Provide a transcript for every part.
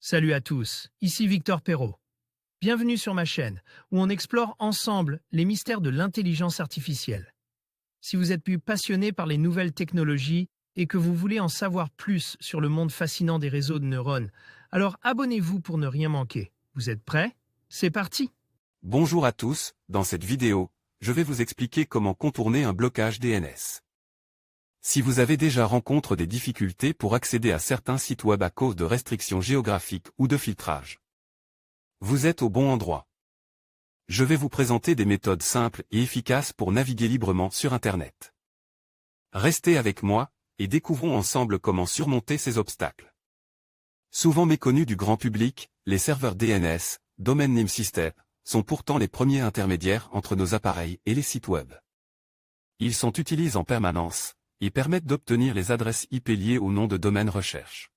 Salut à tous, ici Victor Perrault. Bienvenue sur ma chaîne, où on explore ensemble les mystères de l'intelligence artificielle. Si vous êtes plus passionné par les nouvelles technologies et que vous voulez en savoir plus sur le monde fascinant des réseaux de neurones, alors abonnez-vous pour ne rien manquer. Vous êtes prêts? C'est parti! Bonjour à tous, dans cette vidéo, je vais vous expliquer comment contourner un blocage DNS. Si vous avez déjà rencontré des difficultés pour accéder à certains sites web à cause de restrictions géographiques ou de filtrage, vous êtes au bon endroit. Je vais vous présenter des méthodes simples et efficaces pour naviguer librement sur Internet. Restez avec moi, et découvrons ensemble comment surmonter ces obstacles. Souvent méconnus du grand public, les serveurs DNS, Domain Name System, sont pourtant les premiers intermédiaires entre nos appareils et les sites web. Ils sont utilisés en permanence, et permettent d'obtenir les adresses IP liées au nom de domaine recherche.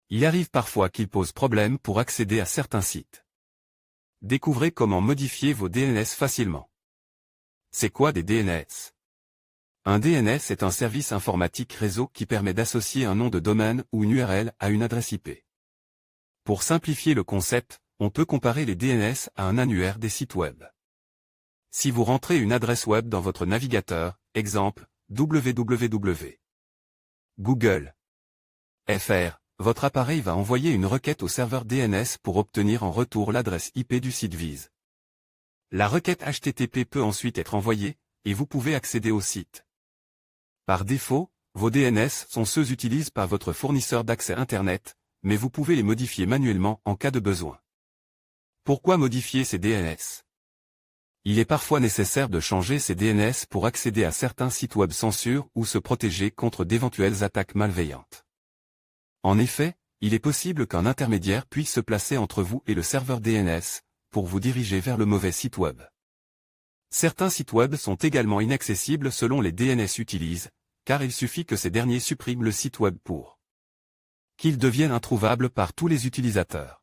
Il arrive parfois qu'ils posent problème pour accéder à certains sites. Découvrez comment modifier vos DNS facilement. C'est quoi des DNS? Un DNS est un service informatique réseau qui permet d'associer un nom de domaine ou une URL à une adresse IP. Pour simplifier le concept, on peut comparer les DNS à un annuaire des sites web. Si vous rentrez une adresse web dans votre navigateur, exemple, www.google.fr, votre appareil va envoyer une requête au serveur DNS pour obtenir en retour l'adresse IP du site vise. La requête HTTP peut ensuite être envoyée, et vous pouvez accéder au site. Par défaut, vos DNS sont ceux utilisés par votre fournisseur d'accès Internet, mais vous pouvez les modifier manuellement en cas de besoin. Pourquoi modifier ces DNS? Il est parfois nécessaire de changer ces DNS pour accéder à certains sites web censure ou se protéger contre d'éventuelles attaques malveillantes. En effet, il est possible qu'un intermédiaire puisse se placer entre vous et le serveur DNS, pour vous diriger vers le mauvais site web. Certains sites web sont également inaccessibles selon les DNS utilisés, car il suffit que ces derniers suppriment le site web pour qu'ils deviennent introuvables par tous les utilisateurs.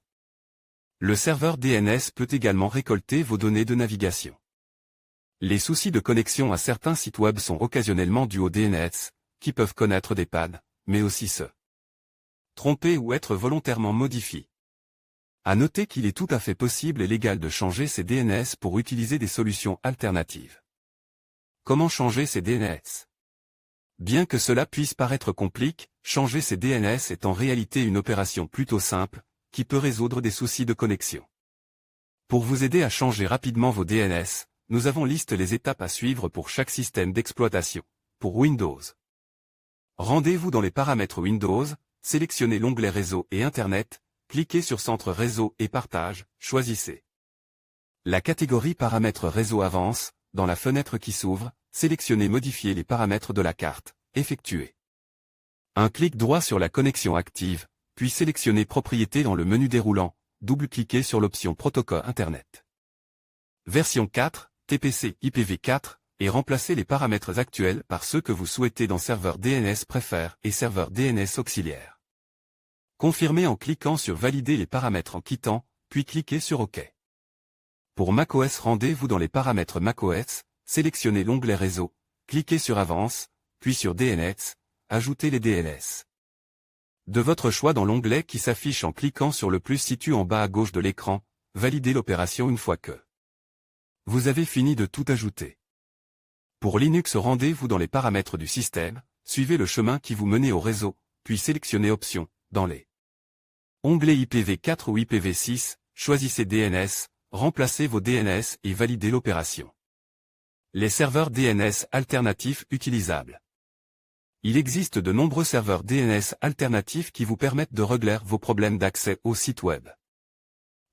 Le serveur DNS peut également récolter vos données de navigation. Les soucis de connexion à certains sites web sont occasionnellement dus aux DNS, qui peuvent connaître des pannes, mais aussi se tromper ou être volontairement modifiés. À noter qu'il est tout à fait possible et légal de changer ces DNS pour utiliser des solutions alternatives. Comment changer ces DNS? Bien que cela puisse paraître compliqué, changer ces DNS est en réalité une opération plutôt simple, qui peut résoudre des soucis de connexion. Pour vous aider à changer rapidement vos DNS, nous avons listé les étapes à suivre pour chaque système d'exploitation. Pour Windows, rendez-vous dans les paramètres Windows, sélectionnez l'onglet Réseau et Internet, cliquez sur Centre Réseau et Partage, choisissez la catégorie Paramètres Réseau avance, dans la fenêtre qui s'ouvre, sélectionnez Modifier les paramètres de la carte, effectuez un clic droit sur la connexion active, puis sélectionnez Propriétés dans le menu déroulant, double-cliquez sur l'option Protocole Internet. Version 4, TPC IPv4, et remplacez les paramètres actuels par ceux que vous souhaitez dans Serveur DNS Préfère et Serveur DNS Auxiliaire. Confirmez en cliquant sur Valider les paramètres en quittant, puis cliquez sur OK. Pour macOS, rendez-vous dans les paramètres macOS, sélectionnez l'onglet Réseau, cliquez sur Avance, puis sur DNS, ajoutez les DNS de votre choix dans l'onglet qui s'affiche en cliquant sur le plus situé en bas à gauche de l'écran, validez l'opération une fois que vous avez fini de tout ajouter. Pour Linux, rendez-vous dans les paramètres du système, suivez le chemin qui vous mène au réseau, puis sélectionnez Options, dans les onglets IPv4 ou IPv6, choisissez DNS, remplacez vos DNS et validez l'opération. Les serveurs DNS alternatifs utilisables. Il existe de nombreux serveurs DNS alternatifs qui vous permettent de régler vos problèmes d'accès au site web.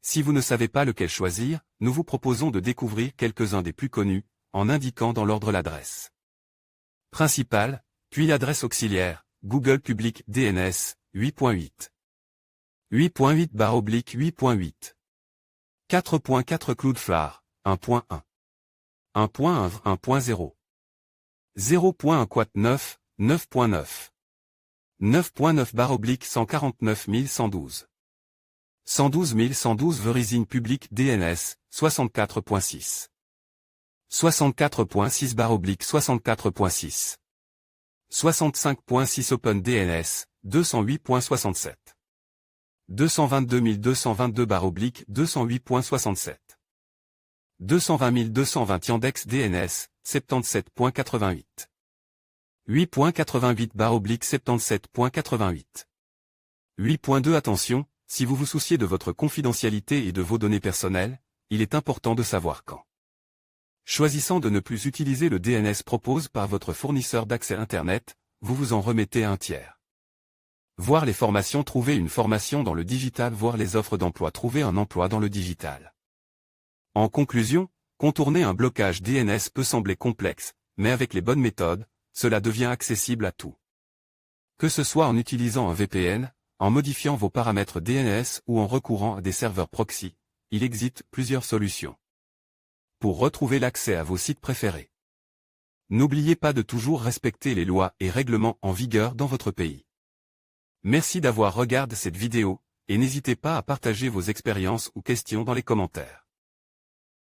Si vous ne savez pas lequel choisir, nous vous proposons de découvrir quelques-uns des plus connus, en indiquant dans l'ordre l'adresse principale, puis l'adresse auxiliaire, Google Public DNS, 8.8. 8.8/8.8. 4.4 Cloudflare, 1.1. 1.1 1.0. 0.1.9, 9.9. 9.9/149 112. 112 112 Verizon Public DNS, 64.6. 64.6/64.6. 65.6 Open DNS, 208.67. 222.222/208.67. 220.220 Yandex DNS, 77.88. 8.88/77.88. 8.2 Attention, si vous vous souciez de votre confidentialité et de vos données personnelles, il est important de savoir quand. Choisissant de ne plus utiliser le DNS proposé par votre fournisseur d'accès Internet, vous vous en remettez à un tiers. Voir les formations, trouver une formation dans le digital, voir les offres d'emploi, trouver un emploi dans le digital. En conclusion, contourner un blocage DNS peut sembler complexe, mais avec les bonnes méthodes, cela devient accessible à tout. Que ce soit en utilisant un VPN, en modifiant vos paramètres DNS ou en recourant à des serveurs proxy, il existe plusieurs solutions pour retrouver l'accès à vos sites préférés. N'oubliez pas de toujours respecter les lois et règlements en vigueur dans votre pays. Merci d'avoir regardé cette vidéo, et n'hésitez pas à partager vos expériences ou questions dans les commentaires.